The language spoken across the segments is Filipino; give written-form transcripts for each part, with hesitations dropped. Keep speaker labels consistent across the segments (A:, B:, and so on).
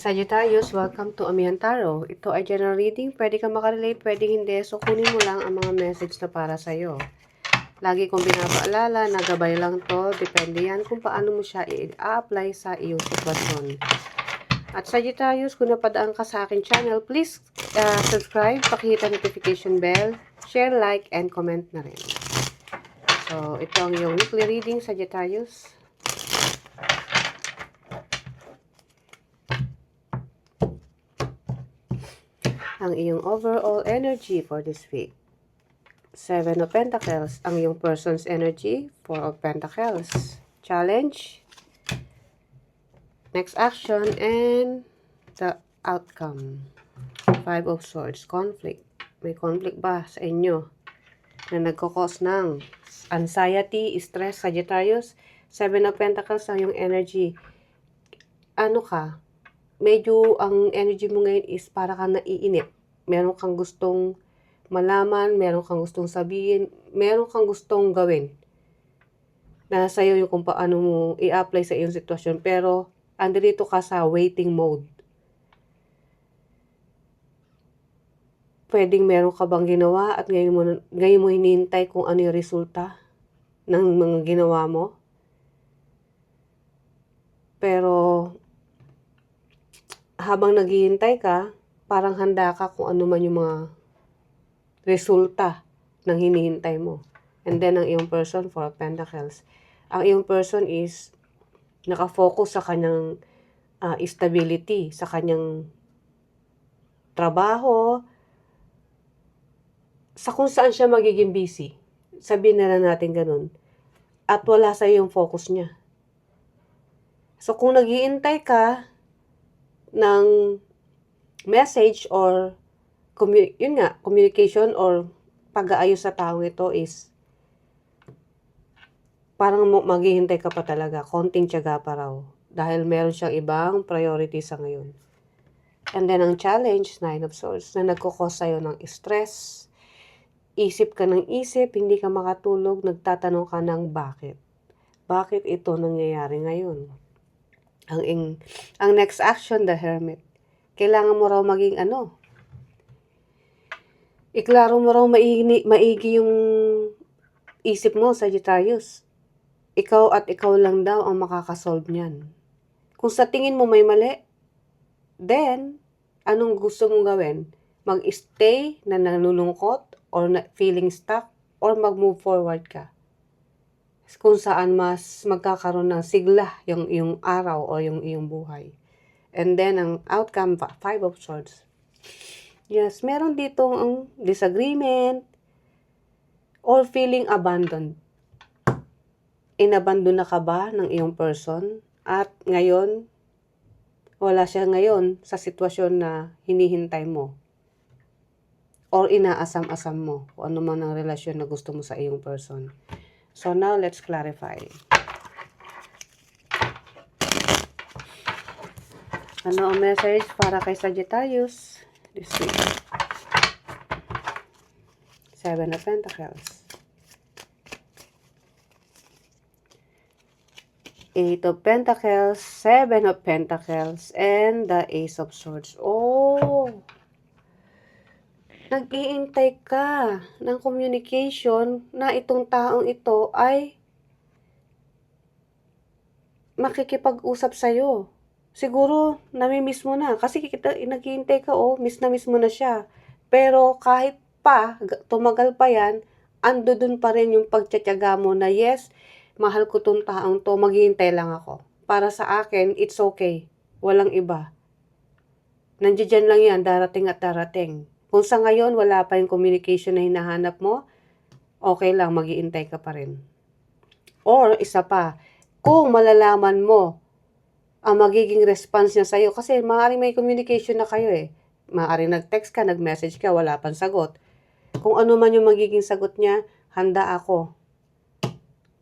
A: Sagittarius, welcome to Amihan Tarot. Ito ay general reading. Pwede ka makarelate, pwede hindi. So, kunin mo lang ang mga message na para sa'yo. Lagi kong binabaalala na gabay lang to. Depende yan kung paano mo siya i-apply sa iyong sitwasyon. At Sagittarius, kung napadaan ka sa akin channel, please subscribe, pakihit ang notification bell, share, like, and comment na rin. So, ito ang iyong weekly reading, Sagittarius. Ang iyong overall energy for this week. 7 of Pentacles, ang iyong person's energy. 4 of Pentacles, challenge, next action, and the outcome. 5 of Swords, conflict. May conflict ba sa inyo na nagkakos ng anxiety, stress, Sagittarius? 7 of Pentacles, ang iyong energy. Ano ka? Medyo ang energy mo ngayon is para kang naiinip. Meron kang gustong malaman, meron kang gustong sabihin, meron kang gustong gawin. Nasa iyo yung kung paano mo i-apply sa iyong sitwasyon. Pero, andito ka sa waiting mode. Pwedeng meron ka bang ginawa at ngayon mo hinihintay kung ano yung resulta ng mga ginawa mo. Pero, habang naghihintay ka, parang handa ka kung ano man yung mga resulta ng hinihintay mo. And then, ang iyong person, 4 of Pentacles. Ang iyong person is nakafocus sa kanyang stability, sa kanyang trabaho, sa kung saan siya magiging busy. Sabihin na lang natin ganun. At wala sa iyong focus niya. So, kung naghihintay ka ng message or communication or pag-aayos sa taong ito is parang maghihintay ka pa talaga. Konting tiyaga pa raw. Dahil meron siyang ibang priority sa ngayon. And then, ang challenge, 9 of Swords, na nagkukos sa'yo ng stress. Isip ka ng isip, hindi ka makatulog, nagtatanong ka ng bakit. Bakit ito nangyayari ngayon? Ang next action, the Hermit. Kailangan mo raw maging iklaro mo raw maigi yung isip mo, Sagittarius. Ikaw at ikaw lang daw ang makakasolve niyan. Kung sa tingin mo may mali, then, anong gusto mong gawin? Mag-stay na nalulungkot or feeling stuck or mag-move forward ka? Kung saan mas magkakaroon ng sigla yung iyong araw o yung iyong buhay. And then, ang outcome, 5 of Swords. Yes, meron dito ang disagreement or feeling abandoned. Inabandon na ka ba ng iyong person? At ngayon, wala siya ngayon sa sitwasyon na hinihintay mo. Or inaasam-asam mo kung ano man ang relasyon na gusto mo sa iyong person. So now, let's clarify. Ano ang message para kay Sagittarius this week? 7 of Pentacles. 8 of Pentacles, 7 of Pentacles, and the Ace of Swords. Oh! Nag-iintay ka ng communication na itong taong ito ay makikipag-usap sa'yo. Siguro, namimiss mo na. Kasi nag-iintay ka, miss mo na siya. Pero kahit pa, tumagal pa yan, ando dun pa rin yung pagtsatsaga mo na yes, mahal ko tong taong to, maghihintay lang ako. Para sa akin, it's okay. Walang iba. Nandiyan lang yan, darating at darating. Kung sa ngayon, wala pa yung communication na hinahanap mo, okay lang, mag-iintay ka pa rin. Or, isa pa, kung malalaman mo ang magiging response niya sa'yo, kasi maaaring may communication na kayo Maaaring nag-text ka, nag-message ka, wala pang sagot. Kung ano man yung magiging sagot niya, handa ako.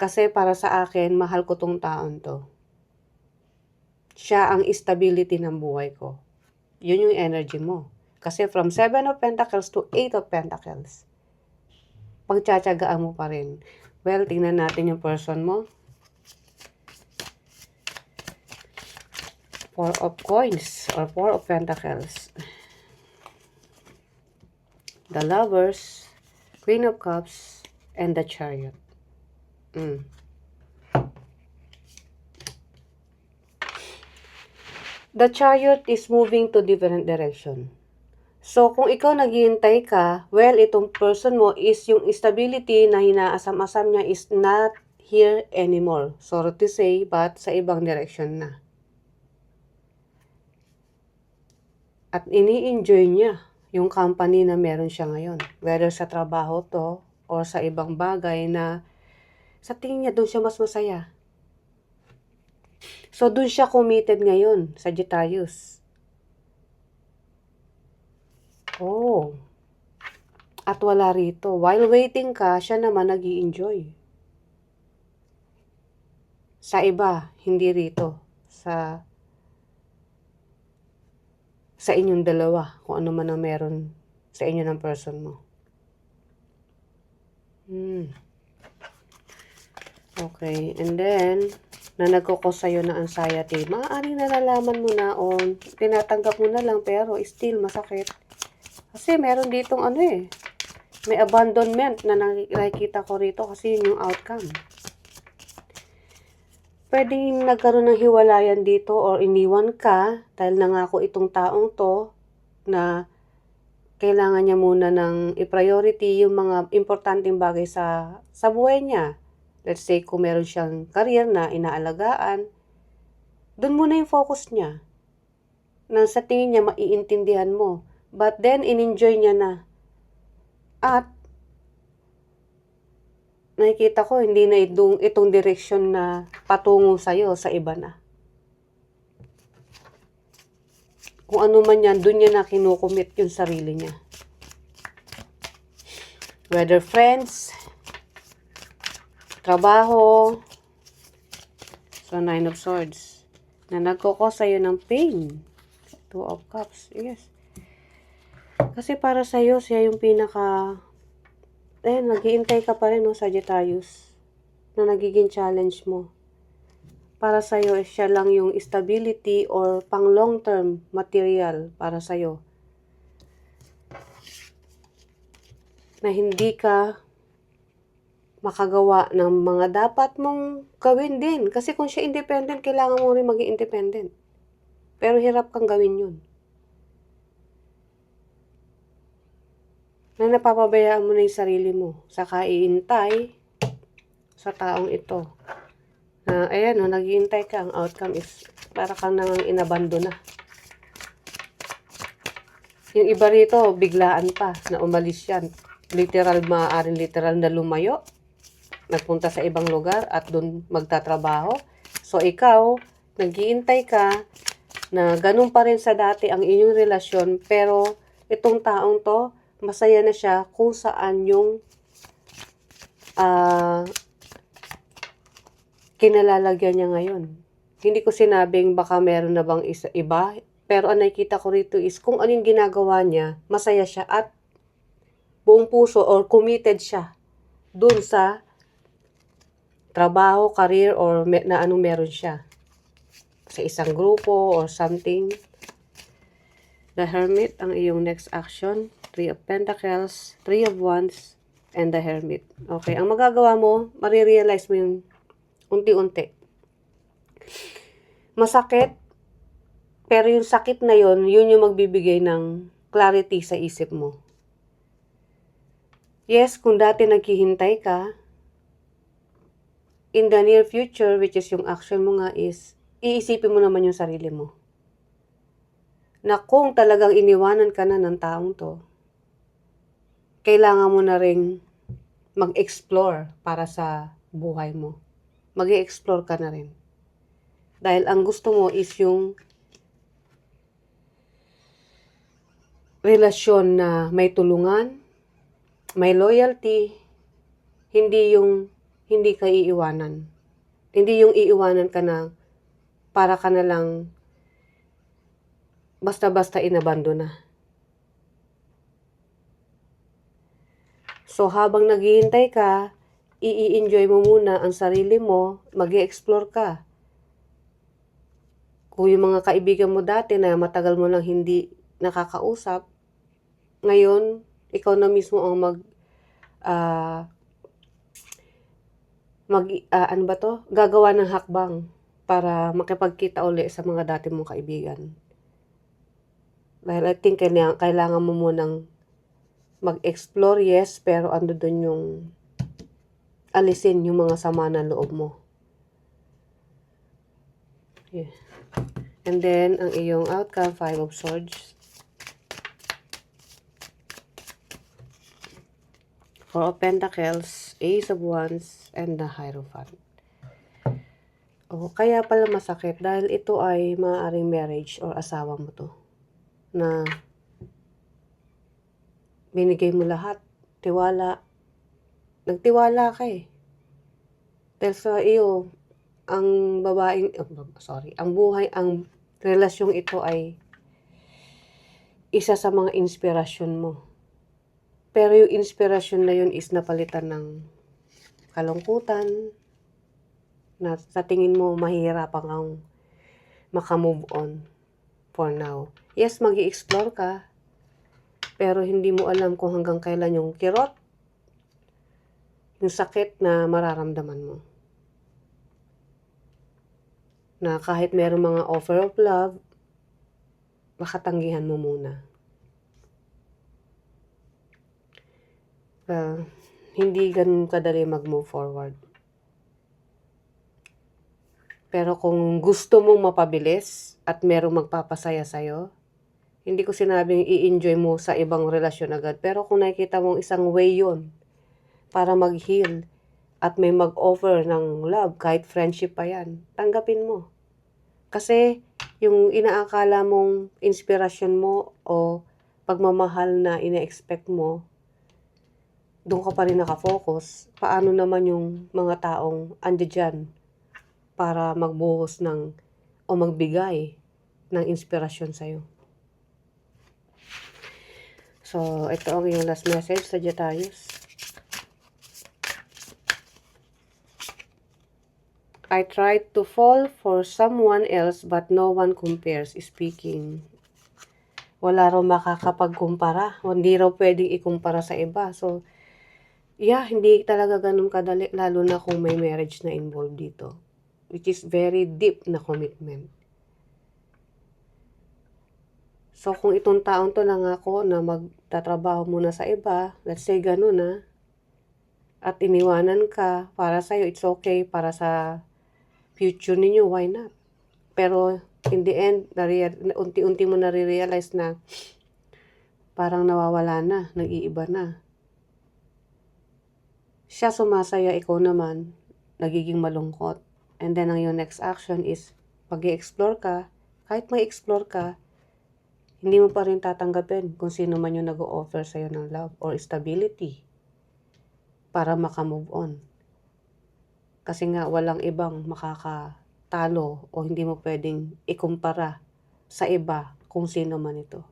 A: Kasi para sa akin, mahal ko tong taon to. Siya ang stability ng buhay ko. Yun yung energy mo. Kasi from 7 of Pentacles to 8 of Pentacles, pagtsatsagaan mo pa rin. Well, tingnan natin yung person mo. Four of Coins or Four of Pentacles. The Lovers, Queen of Cups, and the Chariot. The Chariot is moving to different direction. So, kung ikaw naghihintay ka, well, itong person mo is yung stability na hinaasam-asam niya is not here anymore. Sorry to say, but sa ibang direction na. At ini-enjoy niya yung company na meron siya ngayon. Whether sa trabaho to, or sa ibang bagay na sa tingin niya doon siya mas masaya. So, doon siya committed ngayon, Sagittarius. Oh. At wala rito. While waiting ka, siya naman nag-i-enjoy. Sa iba, hindi rito. Sa inyong dalawa, kung ano man ang meron sa inyo ng person mo. Okay, and then, na nagkukos sa'yo na anxiety, maaaring nalalaman mo na o tinatanggap mo na lang pero still masakit. Kasi meron ditong may abandonment na nakikita ko rito kasi yun yung outcome. Pwedeng nagkaroon ng hiwalayan dito or iniwan ka dahil nangako itong taong to na kailangan niya muna ng i-priority yung mga importanteng bagay sa buhay niya. Let's say kung meron siyang career na inaalagaan, doon muna yung focus niya. Na sa tingin niya maiintindihan mo. But then, in-enjoy niya na. At, nakikita ko, hindi na itong direksyon na patungo sa'yo, sa iba na. Kung ano man yan, doon niya na kinukumit yung sarili niya. Whether friends, trabaho, so 9 of Swords, na nagkukos sa'yo ng pain. 2 of Cups, yes. Kasi para sa'yo, siya yung nag-iintay ka pa rin, no, Sagittarius, na nagiging challenge mo. Para sa'yo, siya lang yung stability or pang long-term material para sa'yo. Na hindi ka makagawa ng mga dapat mong gawin din. Kasi kung siya independent, kailangan mo rin maging independent. Pero hirap kang gawin yun. Na napapabayaan mo na yung sarili mo sa kaiintay sa taong ito. Ayan, nag-iintay ka. Ang outcome is para kang nang inabando na. Yung iba rito, biglaan pa na umalis yan. Maaaring literal na lumayo. Nagpunta sa ibang lugar at doon magtatrabaho. So, ikaw, nag-iintay ka na ganun pa rin sa dati ang inyong relasyon, pero itong taong to, masaya na siya kung saan yung kinalalagyan niya ngayon. Hindi ko sinabing baka meron na bang iba, pero ang nakikita ko rito is kung anong ginagawa niya, masaya siya at buong puso or committed siya dun sa trabaho, career, or na anong meron siya. Sa isang grupo or something. The Hermit, ang iyong next action. 3 of Pentacles, 3 of Wands, and the Hermit. Okay, ang magagawa mo, marirealize mo yung unti-unti. Masakit, pero yung sakit na yun yung magbibigay ng clarity sa isip mo. Yes, kung dati naghihintay ka, in the near future, which is yung action mo nga is, iisipin mo naman yung sarili mo. Na kung talagang iniwanan ka na ng taong to, kailangan mo na ring mag-explore para sa buhay mo. Mag-explore ka na rin. Dahil ang gusto mo is yung relasyon na may tulungan, may loyalty, hindi yung hindi ka iiwanan. Hindi yung iiwanan ka na para ka na lang basta-basta inabando na. So, habang naghihintay ka, i-enjoy mo muna ang sarili mo, mag-explore ka. Kung yung mga kaibigan mo dati na matagal mo nang hindi nakakausap, ngayon, ikaw na mismo ang ano ba to? Gagawa ng hakbang para makipagkita uli sa mga dati mong kaibigan. Dahil I think kailangan mo munang mag-explore, yes, pero ando dun yung alisin yung mga sama ng loob mo. Yeah. And then, ang iyong outcome, 5 of Swords. 4 of Pentacles, Ace of Wands, and the Hierophant. Kaya pala masakit dahil ito ay maaaring marriage or asawa mo to. Na binigay mo lahat, tiwala. Nagtiwala ka eh. Dahil sa iyo, ang relasyong ito ay isa sa mga inspirasyon mo. Pero yung inspirasyon na yun is napalitan ng kalungkutan, na sa tingin mo mahihirapan kang makamove on for now. Yes, mag-i-explore ka, pero hindi mo alam kung hanggang kailan yung kirot, yung sakit na mararamdaman mo. Na kahit mayroong mga offer of love, makatanggihan mo muna. Hindi ganun kadali mag-move forward. Pero kung gusto mong mapabilis at merong magpapasaya sa'yo, hindi ko sinabing i-enjoy mo sa ibang relasyon agad. Pero kung nakikita mong isang way yun para mag-heal at may mag-offer ng love, kahit friendship pa yan, tanggapin mo. Kasi yung inaakala mong inspirasyon mo o pagmamahal na ina-expect mo, doon ka pa rin nakafocus. Paano naman yung mga taong andyan para magbuhos o magbigay ng inspirasyon sa'yo? So, ito ang yung last message, Sagittarius. I tried to fall for someone else but no one compares. Speaking. Wala raw makakapagkumpara. Hindi raw pwedeng ikumpara sa iba. So, yeah, hindi talaga ganun kadali, lalo na kung may marriage na involved dito. Which is very deep na commitment. So, kung itong taon to lang ako na magtatrabaho muna sa iba, let's say ganun na, at iniwanan ka, para sa'yo, it's okay, para sa future ninyo, why not? Pero, in the end, unti-unti mo nare-realize na parang nawawala na, nag-iiba na. Siya sumasaya, ikaw naman, nagiging malungkot. And then, ang yung next action is, pag-i-explore ka, kahit may explore ka, hindi mo pa rin tatanggapin kung sino man yung nag-o-offer sa'yo ng love or stability para makamove on. Kasi nga, walang ibang makakatalo o hindi mo pwedeng ikumpara sa iba kung sino man ito.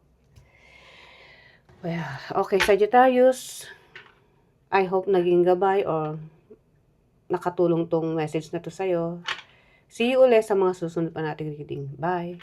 A: Well, okay, Sagittarius, I hope naging gabay or nakatulong tong message na to sa'yo. See you ulit sa mga susunod pa nating reading. Bye!